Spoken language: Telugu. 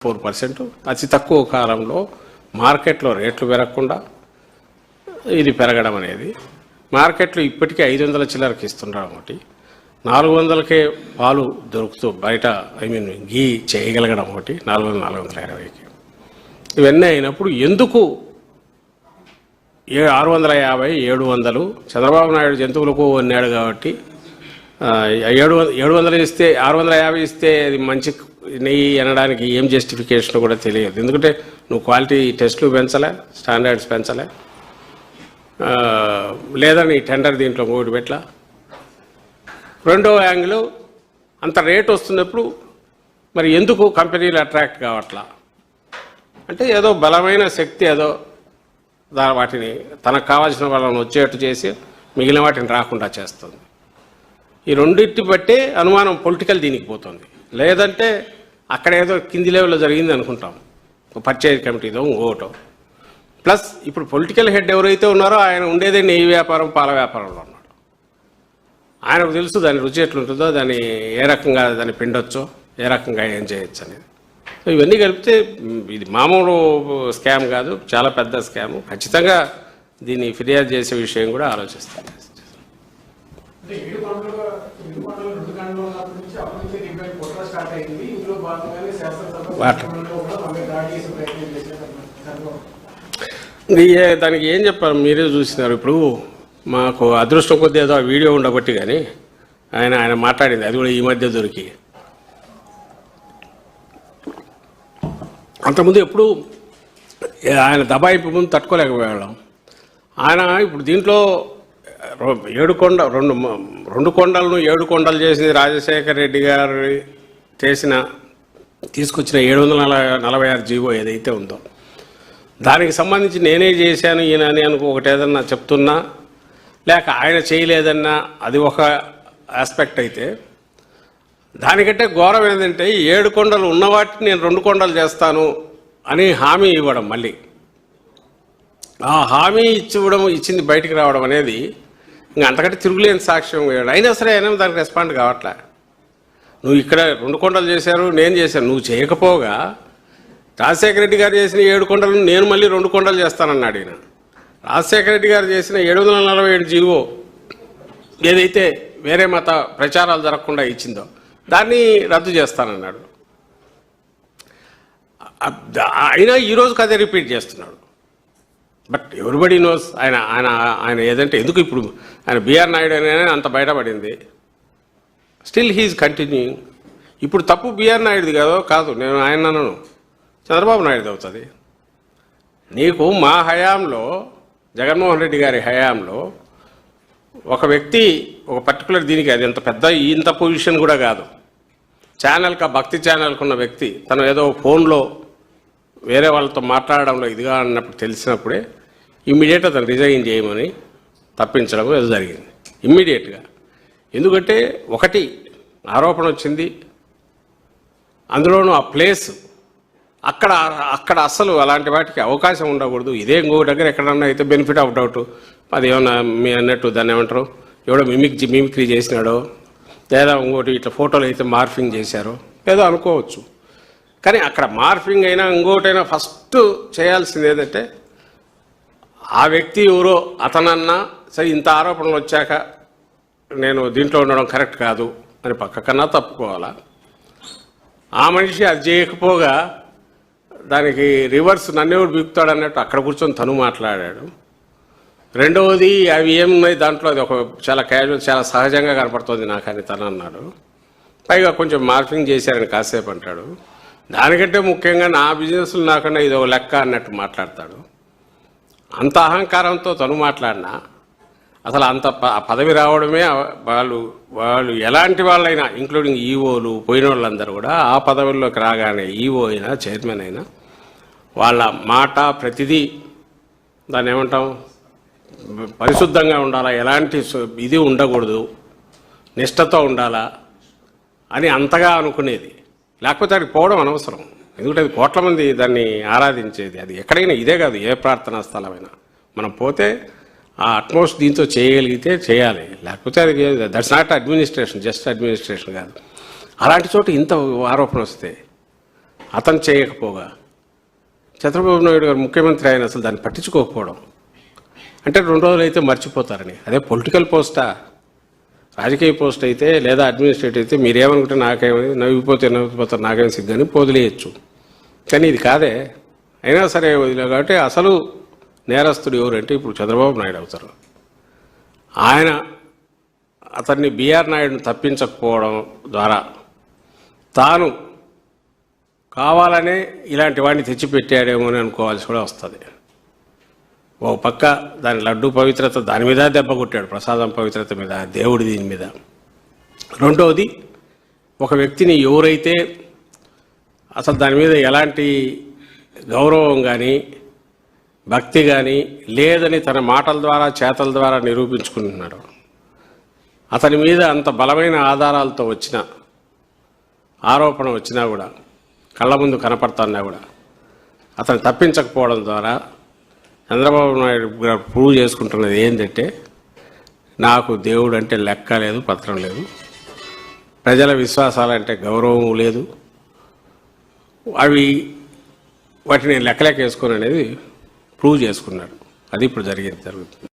4% అతి తక్కువ కాలంలో మార్కెట్లో రేట్లు పెరగకుండా ఇది పెరగడం అనేది మార్కెట్లో ఇప్పటికే 500 చిల్లరకి ఇస్తుండడం ఒకటి 400కే పాలు దొరుకుతూ బయట గీ చేయగలగడం ఒకటి 420కి ఇవన్నీ అయినప్పుడు ఎందుకు 650 700 చంద్రబాబు నాయుడు జంతువులకు అన్నాడు కాబట్టి 700 ఇస్తే 650 ఇస్తే అది మంచి నెయ్యి అనడానికి ఏం జస్టిఫికేషన్ కూడా తెలియదు. ఎందుకంటే నువ్వు క్వాలిటీ టెస్టులు పెంచలే, స్టాండర్డ్స్ పెంచలే, లేదా నీ టెండర్ దీంట్లో ఇంకోటి పెట్టలా. రెండో యాంగిల్ అంత రేట్ వస్తున్నప్పుడు మరి ఎందుకు కంపెనీలు అట్రాక్ట్ కావట్లా అంటే ఏదో బలమైన శక్తి ఏదో వాటిని తనకు కావాల్సిన వాళ్ళని వచ్చేట్టు చేసి మిగిలిన వాటిని రాకుండా చేస్తుంది. ఈ రెండింటి బట్టే అనుమానం పొలిటికల్ దీనికి పోతుంది. లేదంటే అక్కడ ఏదో కింది లెవెల్లో జరిగింది అనుకుంటాం, పర్చేజ్ కమిటీతో ఇంకోటో. ప్లస్ ఇప్పుడు పొలిటికల్ హెడ్ ఎవరైతే ఉన్నారో ఆయన ఉండేదే నెయ్యి వ్యాపారం, పాల వ్యాపారంలో ఉన్నాడు. ఆయనకు తెలుసు దాని రుచి ఎట్లుంటుందో, దాన్ని ఏ రకంగా దాన్ని పిండొచ్చో, ఏ రకంగా ఏం చేయొచ్చు అనేది. సో ఇవన్నీ కలిపితే ఇది మామూలు స్కామ్ కాదు, చాలా పెద్ద స్కామ్. ఖచ్చితంగా దీన్ని ఫిర్యాదు చేసే విషయం కూడా ఆలోచిస్తాను. దానికి ఏం చెప్పారు మీరే చూసినారు. ఇప్పుడు మాకు అదృష్టం కొద్ది ఏదో ఆ వీడియో ఉండబట్టి కానీ ఆయన మాట్లాడింది అది కూడా ఈ మధ్య దొరికి. అంతకుముందు ఎప్పుడు ఆయన దబాయింపు ముందు తట్టుకోలేకపోయాం. ఆయన ఇప్పుడు దీంట్లో 7 కొండలను 7 కొండలు చేసింది రాజశేఖర రెడ్డి గారు తీసుకొచ్చిన 746 జీవో ఏదైతే ఉందో దానికి సంబంధించి నేనే చేశాను ఈయన అని ఒకటి ఏదన్నా చెప్తున్నా, లేక ఆయన చేయలేదన్నా అది ఒక ఆస్పెక్ట్ అయితే, దానికంటే ఘోరం ఏంటంటే 7 కొండలు ఉన్నవాటిని నేను 2 కొండలు చేస్తాను అని హామీ ఇవ్వడం, మళ్ళీ ఆ హామీ ఇచ్చింది బయటికి రావడం అనేది ఇంకా అంతకంటే తిరుగులేని సాక్ష్యం. అయినా సరే అయినా దానికి రెస్పాండ్ కావట్లే. నువ్వు ఇక్కడ 2 కొండలు చేశారు, నేను చేశాను, నువ్వు చేయకపోగా రాజశేఖర రెడ్డి గారు చేసిన 7 కొండలను నేను మళ్ళీ 2 కొండలు చేస్తానన్నాడు ఈయన. రాజశేఖర రెడ్డి గారు చేసిన 747 జీవో ఏదైతే వేరే మత ప్రచారాలు జరగకుండా ఇచ్చిందో దాన్ని రద్దు చేస్తానన్నాడు. అయినా ఈరోజుకి అదే రిపీట్ చేస్తున్నాడు. బట్ ఎవ్రీబడి నోస్ ఆయన ఏదంటే ఎందుకు ఇప్పుడు ఆయన బిఆర్ నాయుడు అనే అంత బయటపడింది. Still he is continuing. ఇప్పుడు తప్పు బిఆర్ నాయుడుది కాదు, నేను ఆయన అన్నాను, చంద్రబాబు నాయుడుది అవుతుంది. నీకు మా హయాంలో, జగన్మోహన్ రెడ్డి గారి హయాంలో ఒక వ్యక్తి ఒక పర్టికులర్ దీనికి, అది ఇంత పొజిషన్ కూడా కాదు, భక్తి ఛానల్కి ఉన్న వ్యక్తి తను ఏదో ఫోన్లో వేరే వాళ్ళతో మాట్లాడడంలో ఇదిగా అన్నప్పుడు తెలిసినప్పుడే ఇమ్మీడియట్గా తను రిజైన్ చేయమని తప్పించడం ఏదో జరిగింది ఇమ్మీడియట్గా. ఎందుకంటే ఒకటి ఆరోపణ వచ్చింది, అందులోనూ ఆ ప్లేస్ అక్కడ అస్సలు అలాంటి వాటికి అవకాశం ఉండకూడదు. ఇదే ఇంకో దగ్గర ఎక్కడన్నా అయితే బెనిఫిట్ ఆఫ్ డౌట్, అది ఏమన్నా మీ అన్నట్టు దాన్ని ఏమంటారు, ఎవడో మిమిక్రీ చేసినాడో, లేదా ఇంకోటి ఇట్లా ఫోటోలు అయితే మార్ఫింగ్ చేశారో ఏదో అనుకోవచ్చు. కానీ అక్కడ మార్ఫింగ్ అయినా ఇంకోటైనా ఫస్ట్ చేయాల్సింది ఏంటంటే ఆ వ్యక్తి ఎవరో అతనన్నా సరే ఇంత ఆరోపణలు వచ్చాక నేను దీంట్లో ఉండడం కరెక్ట్ కాదు అని పక్కకన్నా తప్పుకోవాలా. ఆ మనిషి అది చేయకపోగా దానికి రివర్స్ నన్నేవాడు బీకుతాడు అన్నట్టు అక్కడ కూర్చొని తను మాట్లాడాడు. రెండవది అవి ఏమున్నాయి దాంట్లో, అది ఒక చాలా క్యాజువల్, చాలా సహజంగా కనపడుతుంది నాకని తను అన్నాడు. పైగా కొంచెం మార్ఫింగ్ చేశారని కాసేపు అంటాడు. దానికంటే ముఖ్యంగా నా బిజినెస్లు నాకన్నా ఇది ఒక లెక్క అన్నట్టు మాట్లాడతాడు. అంత అహంకారంతో తను మాట్లాడినా అసలు అంత పదవి రావడమే వాళ్ళు ఎలాంటి వాళ్ళైనా, ఇంక్లూడింగ్ ఈఓలు పోయిన వాళ్ళందరూ కూడా ఆ పదవుల్లోకి రాగానే ఈఓ అయినా చైర్మన్ అయినా వాళ్ళ మాట ప్రతిదీ దాన్ని ఏమంటాం, పరిశుద్ధంగా ఉండాలా, ఎలాంటి ఇది ఉండకూడదు, నిష్ఠతో ఉండాలా అని అంతగా అనుకునేది. లేకపోతే అక్కడికి పోవడం అనవసరం. ఎందుకంటే అది కోట్ల మంది దాన్ని ఆరాధించేది. అది ఎక్కడైనా ఇదే కాదు, ఏ ప్రార్థనా స్థలమైనా మనం పోతే ఆ అట్మోస్ట్ దీంతో చేయగలిగితే చేయాలి. లేకపోతే అది that's not administration, just administration కాదు. అలాంటి చోట ఇంత ఆరోపణ వస్తే అతను చేయకపోగా చంద్రబాబు నాయుడు గారు ముఖ్యమంత్రి ఆయన అసలు దాన్ని పట్టించుకోకపోవడం అంటే 2 రోజులు అయితే మర్చిపోతారని. అదే పొలిటికల్ పోస్టా, రాజకీయ పోస్ట్ అయితే లేదా అడ్మినిస్ట్రేటివ్ అయితే మీరేమనుకుంటే నాకేమని నవ్విపోతారు, నాకేం సిగ్గని వదిలేయచ్చు. కానీ ఇది కాదే. అయినా సరే వదిలే కాబట్టి అసలు నేరస్తుడు ఎవరంటే ఇప్పుడు చంద్రబాబు నాయుడు అవుతారు. ఆయన అతన్ని బిఆర్ నాయుడుని తప్పించకపోవడం ద్వారా తాను కావాలనే ఇలాంటి వాడిని తెచ్చిపెట్టాడేమో అని అనుకోవాల్సి కూడా వస్తుంది. ఓ పక్క దాని లడ్డు పవిత్రత దాని మీద దెబ్బ కొట్టాడు, ప్రసాదం పవిత్రత మీద, దేవుడి దీని మీద. రెండవది, ఒక వ్యక్తిని ఎవరైతే అసలు దాని మీద ఎలాంటి గౌరవం కానీ భక్తి కానీ లేదని తన మాటల ద్వారా చేతల ద్వారా నిరూపించుకుంటున్నాడు, అతని మీద అంత బలమైన ఆధారాలతో వచ్చిన ఆరోపణ వచ్చినా కూడా, కళ్ళ ముందు కనపడుతున్నా కూడా అతను తప్పించకపోవడం ద్వారా చంద్రబాబు నాయుడు గారు ప్రూవ్ చేసుకుంటున్నది ఏంటంటే నాకు దేవుడు అంటే లెక్క లేదు, పత్రం లేదు, ప్రజల విశ్వాసాలంటే గౌరవం లేదు, వాటిని లెక్కలేక వేసుకొని అనేది ప్రూవ్ చేసుకున్నాడు. అది ఇప్పుడు జరుగుతుంది.